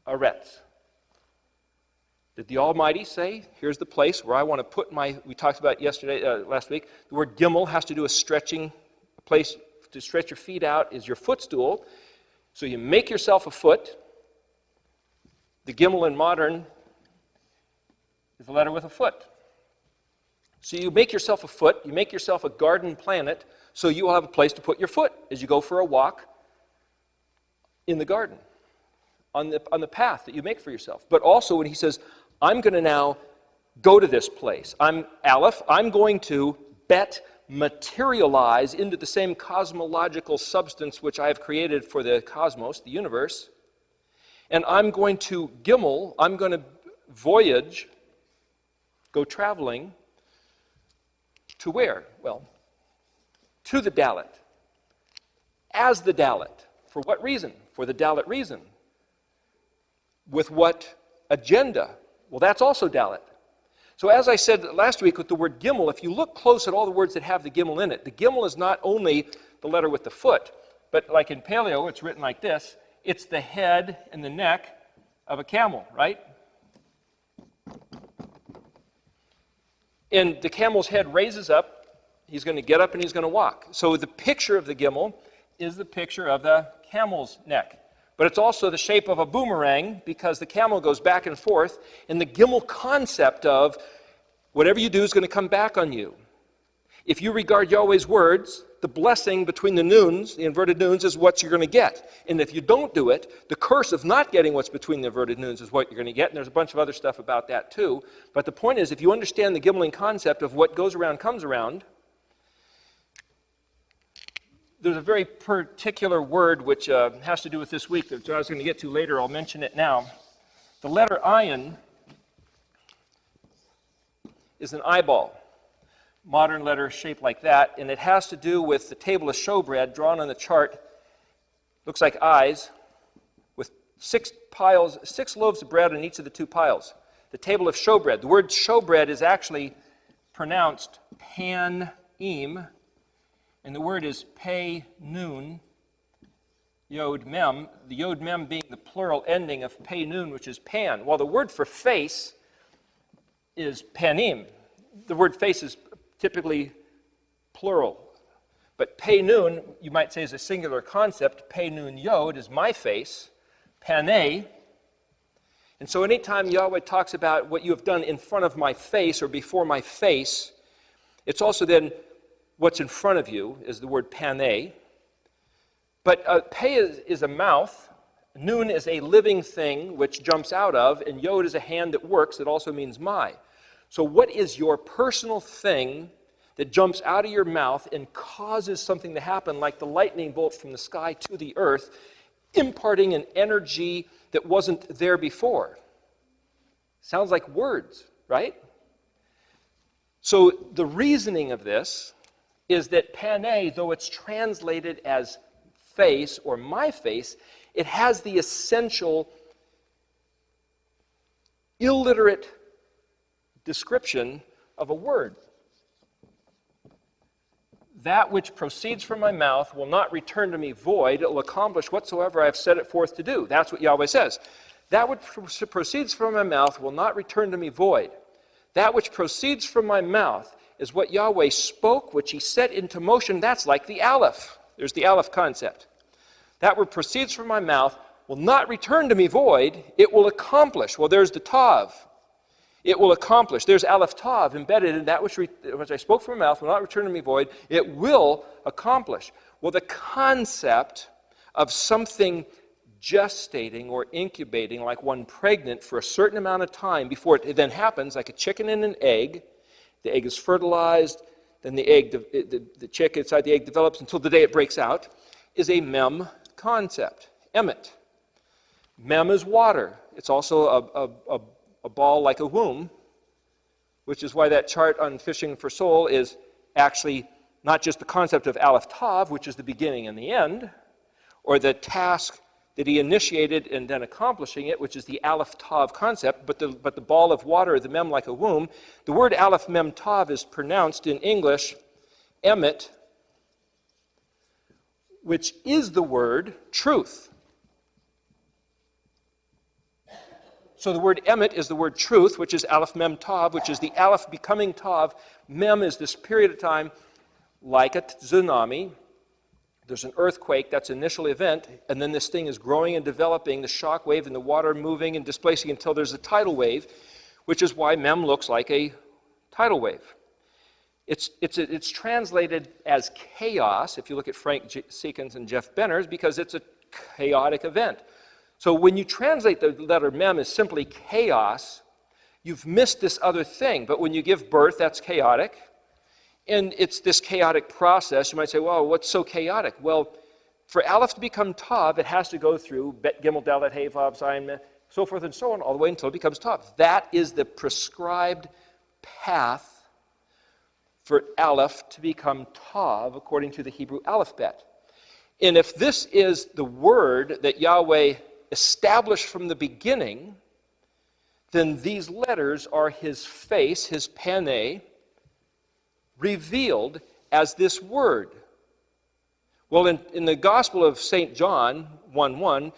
Eretz. Did the Almighty say, here's the place where I want to put my, we talked about last week, the word gimel has to do with stretching. A place to stretch your feet out is your footstool. So you make yourself a foot. The gimel in modern is a letter with a foot. So you make yourself a foot, you make yourself a garden planet, so you will have a place to put your foot as you go for a walk in the garden, on the path that you make for yourself. But also when he says, I'm going to now go to this place. I'm Alef, I'm going to materialize into the same cosmological substance which I have created for the cosmos, the universe, and I'm going to gimel, I'm going to voyage, go traveling, to where? Well, to the DALET. As the DALET. For what reason? For the DALET reason. With what agenda? Well, that's also DALET. So as I said last week with the word gimel, if you look close at all the words that have the gimel in it, the gimel is not only the letter with the foot, but like in Paleo, it's written like this. It's the head and the neck of a camel, right? And the camel's head raises up. He's going to get up and he's going to walk. So the picture of the gimel is the picture of the camel's neck. But it's also the shape of a boomerang because the camel goes back and forth. And the gimel concept of whatever you do is going to come back on you. If you regard Yahweh's words, the blessing between the noons, the inverted noons, is what you're going to get. And if you don't do it, the curse of not getting what's between the inverted noons is what you're going to get. And there's a bunch of other stuff about that too. But the point is, if you understand the gimmeling concept of what goes around comes around, there's a very particular word which has to do with this week that I was going to get to later. I'll mention it now. The letter ayin is an eyeball, modern letter shaped like that, and it has to do with the table of showbread drawn on the chart. Looks like eyes, with 6 loaves of bread on each of the 2 piles. The table of showbread. The word showbread is actually pronounced pan-im, and the word is pei-nun, yod mem, the yod mem being the plural ending of pei-nun, which is pan. While the word for face is panim. The word face is typically plural. But pei-nun, you might say, is a singular concept. Pei-nun yod is my face, pane. And so anytime Yahweh talks about what you have done in front of my face or before my face, it's also then what's in front of you is the word pane. But pe is a mouth, nun is a living thing which jumps out of, and yod is a hand that works that also means my. So what is your personal thing that jumps out of your mouth and causes something to happen like the lightning bolt from the sky to the earth, imparting an energy that wasn't there before? Sounds like words, right? So the reasoning of this is that pane, though it's translated as face or my face, it has the essential illiterate description of a word. That which proceeds from my mouth will not return to me void. It will accomplish whatsoever I have set it forth to do. That's what Yahweh says. That which proceeds from my mouth will not return to me void. That which proceeds from my mouth is what Yahweh spoke, which he set into motion. That's like the Alef. There's the Alef concept. That which proceeds from my mouth will not return to me void. It will accomplish. Well, there's the Tav. It will accomplish. There's Alef Tav embedded in that which I spoke from my mouth will not return to me void. It will accomplish. Well, the concept of something gestating or incubating like one pregnant for a certain amount of time before it then happens, like a chicken and an egg, the egg is fertilized, then the egg, the chick inside the egg develops until the day it breaks out, is a mem concept, emet. Mem is water. It's also a ball like a womb, which is why that chart on Fishing for Soul is actually not just the concept of Alef Tav, which is the beginning and the end, or the task that he initiated and then accomplishing it, which is the Alef Tav concept, but the ball of water, the mem like a womb. The word Alef Mem Tav is pronounced in English emet, which is the word truth. So the word emet is the word truth, which is Alef Mem Tav, which is the Alef becoming Tav. Mem is this period of time like a tsunami. There's an earthquake, that's an initial event, and then this thing is growing and developing, the shock wave and the water moving and displacing until there's a tidal wave, which is why Mem looks like a tidal wave. It's translated as chaos, if you look at Frank Seekins and Jeff Benner's, because it's a chaotic event. So when you translate the letter Mem as simply chaos, you've missed this other thing. But when you give birth, that's chaotic. And it's this chaotic process. You might say, well, what's so chaotic? Well, for Aleph to become Tav, it has to go through Bet, Gimel, Dalet, Hey, Vav, Zayin, so forth and so on, all the way until it becomes Tav. That is the prescribed path for Aleph to become Tav according to the Hebrew alphabet. And if this is the word that Yahweh established from the beginning, then these letters are his face, his pane, revealed as this word. Well, in the Gospel of St. John 1:1,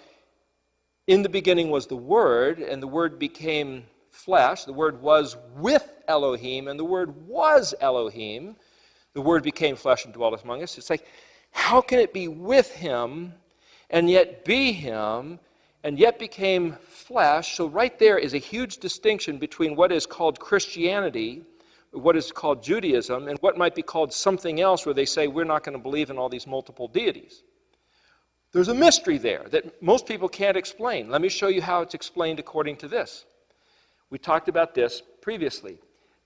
in the beginning was the Word, and the Word became flesh. The Word was with Elohim, and the Word was Elohim. The Word became flesh and dwelt among us. It's like, how can it be with him and yet be him and yet became flesh? So right there is a huge distinction between what is called Christianity, what is called Judaism, and what might be called something else where they say we're not going to believe in all these multiple deities. There's a mystery there that most people can't explain. Let me show you how it's explained according to this. We talked about this previously.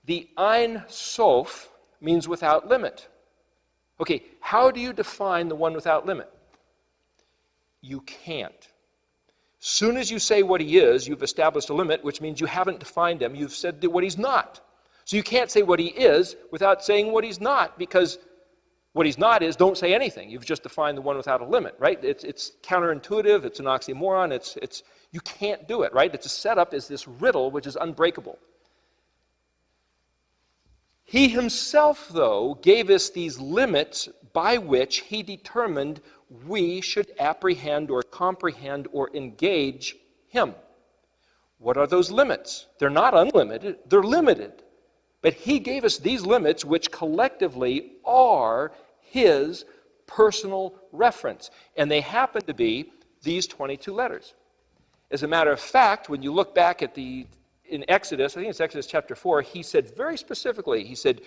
The Ein Sof means without limit. Okay, how do you define the one without limit? You can't. Soon as you say what he is, you've established a limit, which means you haven't defined him. You've said what he's not. So you can't say what he is without saying what he's not, because what he's not is don't say anything. You've just defined the one without a limit, right? It's counterintuitive. It's an oxymoron. You can't do it, right? It's a setup as this riddle which is unbreakable. He himself, though, gave us these limits by which he determined we should apprehend or comprehend or engage him. What are those limits? They're not unlimited, they're limited. But he gave us these limits which collectively are his personal reference. And they happen to be these 22 letters. As a matter of fact, when you look back at in Exodus, I think it's Exodus chapter 4, he said very specifically, he said,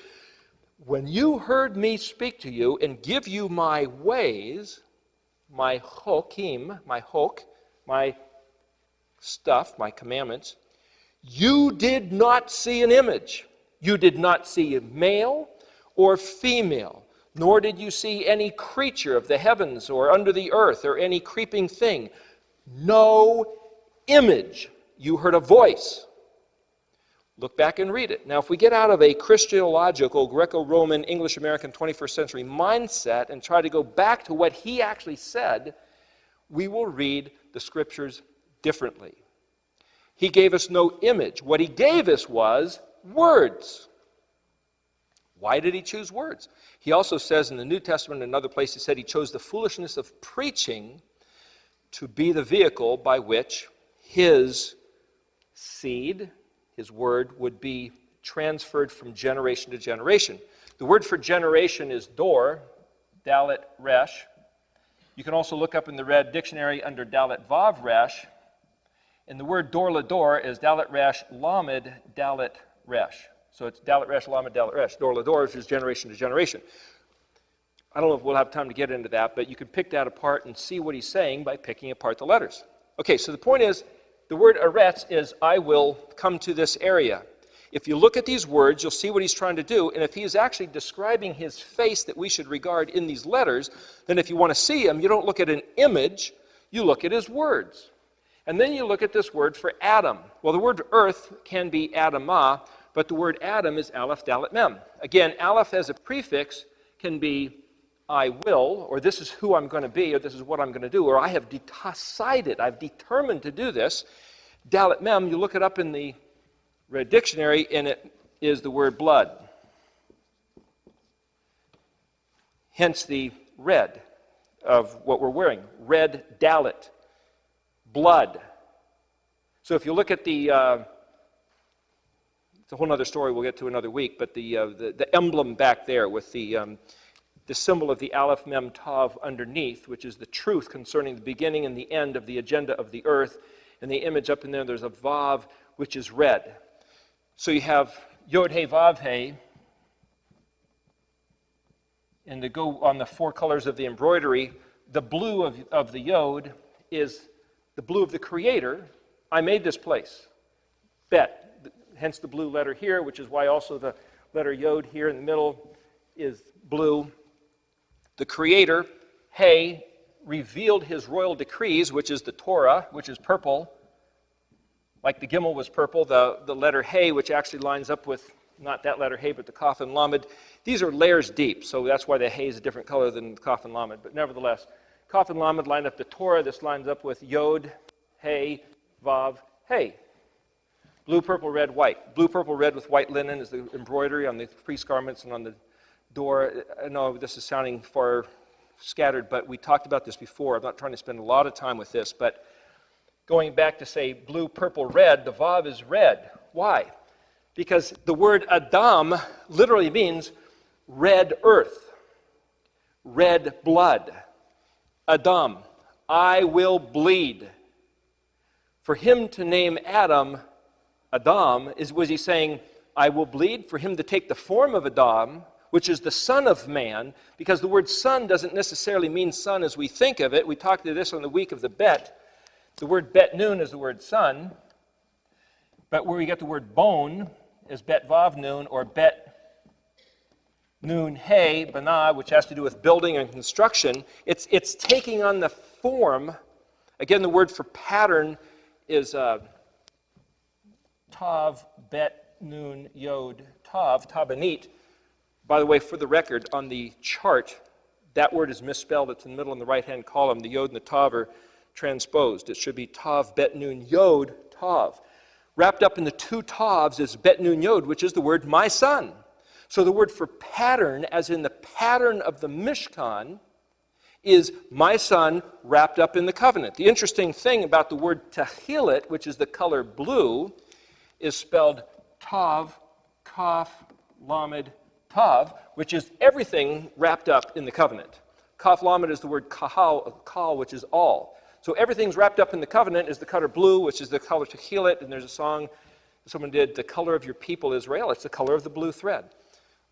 when you heard me speak to you and give you my ways, my hokim, my stuff, my commandments, you did not see an image. You did not see a male or female, nor did you see any creature of the heavens or under the earth or any creeping thing. No image. You heard a voice. Look back and read it. Now, if we get out of a Christological, Greco-Roman, English-American 21st century mindset and try to go back to what he actually said, we will read the scriptures differently. He gave us no image. What he gave us was words. Why did he choose words? He also says in the New Testament, in another place, he said he chose the foolishness of preaching to be the vehicle by which his seed, his word, would be transferred from generation to generation. The word for generation is dor, DALET resh. You can also look up in the Red Dictionary under DALET vav resh. And the word dor lador is DALET resh lamed DALET resh. So it's DALET resh lamed DALET resh. Dor lador is just generation to generation. I don't know if we'll have time to get into that, but you can pick that apart and see what he's saying by picking apart the letters. Okay, so the point is, the word eretz is, I will come to this area. If you look at these words, you'll see what he's trying to do, and if he is actually describing his face that we should regard in these letters, then if you want to see him, you don't look at an image, you look at his words. And then you look at this word for Adam. Well, the word earth can be Adamah, but the word Adam is Alef, Dalet, Mem. Again, Alef as a prefix can be I will, or this is who I'm going to be, or this is what I'm going to do, or I have decided, I've determined to do this. Dalet Mem, you look it up in the Red Dictionary, and it is the word blood. Hence the red of what we're wearing. Red Dalet. Blood. So if you look at it's a whole other story we'll get to another week, but the emblem back there with the symbol of the Aleph Mem Tav underneath, which is the truth concerning the beginning and the end of the agenda of the earth, and the image up in there's a Vav, which is red. So you have Yod He Vav He, and to go on the four colors of the embroidery, the blue of the Yod is the blue of the Creator. I made this place. Bet. Hence the blue letter here, which is why also the letter Yod here in the middle is blue. The Creator, He, revealed his royal decrees, which is the Torah, which is purple. Like the Gimel was purple, the letter He, which actually lines up with, not that letter He, but the Kaf and Lamed. These are layers deep, so that's why the He is a different color than the Kaf and Lamed. But nevertheless, Kaf and Lamed line up the Torah. This lines up with Yod, He, Vav, He. Blue, purple, red, white. Blue, purple, red with white linen is the embroidery on the priest garments and on the door. I know this is sounding far scattered, but we talked about this before. I'm not trying to spend a lot of time with this, but going back to say blue, purple, red, the Vav is red. Why? Because the word Adam literally means red earth, red blood. Adam, I will bleed. For him to name Adam, was he saying, I will bleed? For him to take the form of Adam, which is the son of man, because the word son doesn't necessarily mean son as we think of it. We talked to this on the week of the Bet. The word Bet Nun is the word son, but where we get the word bone is Bet Vav Nun or Bet Nun He, Bana, which has to do with building and construction. It's taking on the form. Again, the word for pattern is Tav, Bet, Nun, Yod, Tav, Tabanit. By the way, for the record, on the chart, that word is misspelled. It's in the middle in the right-hand column. The Yod and the Tav are transposed. It should be Tav, Bet, Nun, Yod, Tav. Wrapped up in the two Tavs is Bet, Nun, Yod, which is the word my son. So the word for pattern, as in the pattern of the Mishkan, is my son wrapped up in the covenant. The interesting thing about the word tehilet, which is the color blue, is spelled Tav, Kaf, Lamed, Tav, which is everything wrapped up in the covenant. Kaf Lamed is the word kal, which is all. So everything's wrapped up in the covenant is the color blue, which is the color tehilet, and there's a song someone did, the color of your people Israel. It's the color of the blue thread.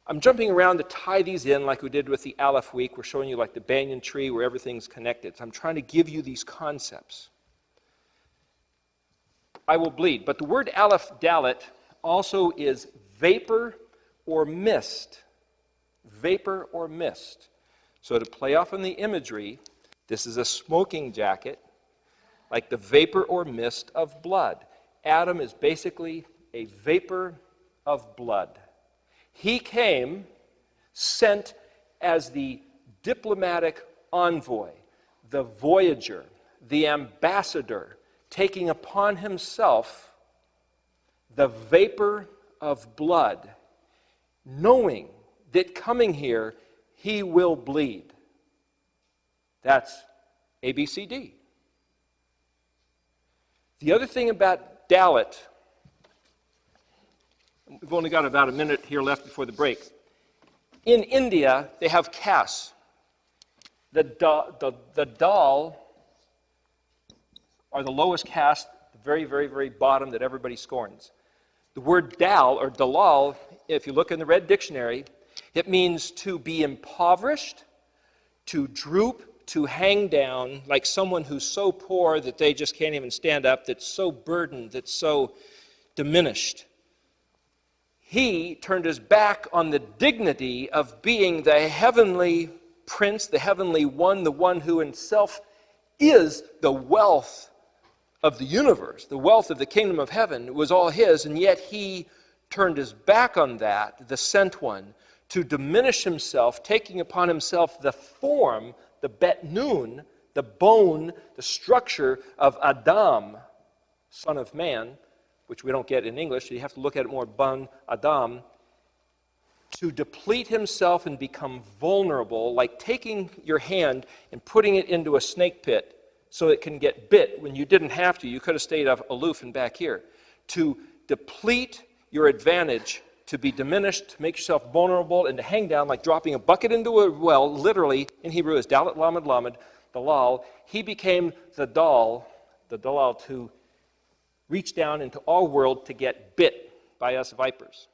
I'm jumping around to tie these in like we did with the Alef week. We're showing you like the banyan tree where everything's connected. So I'm trying to give you these concepts. I will bleed. But the word Alef, DALET, also is vapor or mist. Vapor or mist. So to play off on the imagery, this is a smoking jacket, like the vapor or mist of blood. Adam is basically a vapor of blood. He came sent as the diplomatic envoy, the voyager, the ambassador, taking upon himself the vapor of blood, knowing that coming here, he will bleed. That's ABCD. The other thing about DALET, we've only got about a minute here left before the break. In India, they have castes. The Dal are the lowest caste, the very, very, very bottom that everybody scorns. The word Dal, or Dalal, if you look in the Red Dictionary, it means to be impoverished, to droop, to hang down, like someone who's so poor that they just can't even stand up, that's so burdened, that's so diminished. He turned his back on the dignity of being the heavenly prince, the heavenly one, the one who himself is the wealth of the universe, the wealth of the kingdom of heaven. It was all his, and yet he turned his back on that, the sent one, to diminish himself, taking upon himself the form, the Bet Nun, the bone, the structure of Adam, son of man, which we don't get in English, so you have to look at it more, Ban Adam, to deplete himself and become vulnerable, like taking your hand and putting it into a snake pit so it can get bit when you didn't have to. You could have stayed aloof and back here. To deplete your advantage, to be diminished, to make yourself vulnerable, and to hang down like dropping a bucket into a well, literally, in Hebrew is Dalet Lamed Lamed, Dalal. He became the Dalal, to reach down into our world to get bit by us vipers.